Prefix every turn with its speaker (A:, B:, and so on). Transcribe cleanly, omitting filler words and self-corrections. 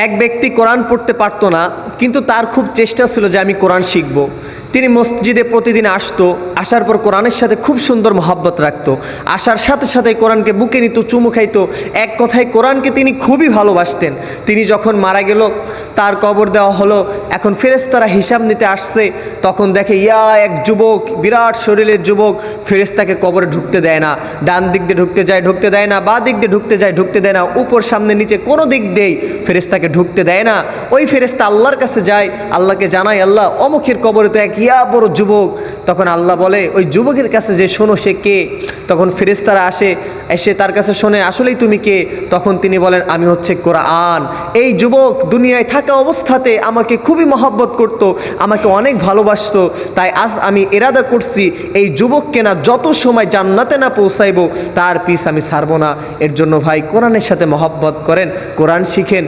A: এক ব্যক্তি কোরআন পড়তে পারতো না, কিন্তু তার খুব চেষ্টা ছিল যে আমি কোরআন শিখব। তিনি মসজিদে প্রতিদিন আসতো, আসার পর কোরআনের সাথে খুব সুন্দর মহব্বত রাখতো, আসার সাথে সাথে কোরআনকে বুকে নিত, চুমু খাইতো, এক কথায় কোরআনকে তিনি খুবই ভালোবাসতেন। তিনি যখন মারা গেল, তার কবর দেওয়া হলো, এখন ফেরেশতারা হিসাব নিতে আসছে, তখন দেখে এক যুবক, বিরাট শরীরের যুবক, ফেরেশতাকে কবরে ঢুকতে দেয় না, ডান দিক দিয়ে ঢুকতে দেয় না, বা দিক দিয়ে ঢুকতে দেয় না, উপর সামনে নিচে কোনো দিক দিয়েই ফেরেশতাকে ঢুকতে দেয় না। ওই ফেরেশতা আল্লাহর কাছে যায়, আল্লাহকে জানায়, আল্লাহ অমুকের কবরে তো এক বড় যুবক। তখন আল্লাহ বলে, ওই যুবকের কাছে যে শোনো সে কে। তখন ফেরেশতারা এসে তার কাছে শোনে, আসলেই তুমি কে? তখন তিনি বলেন, আমি হচ্ছে কোরআন। এই যুবক দুনিয়ায় থাকা অবস্থাতে আমাকে খুবই মহব্বত করত, আমাকে অনেক ভালোবাসতো, তাই আজ আমি ইরাদা করছি এই যুবককে না যত সময় জান্নাতে না পৌঁছাইবো তার পিছ আমি ছাড়বো না। এর জন্য ভাই কোরআনের সাথে মহব্বত করেন, কোরআন শিখেন।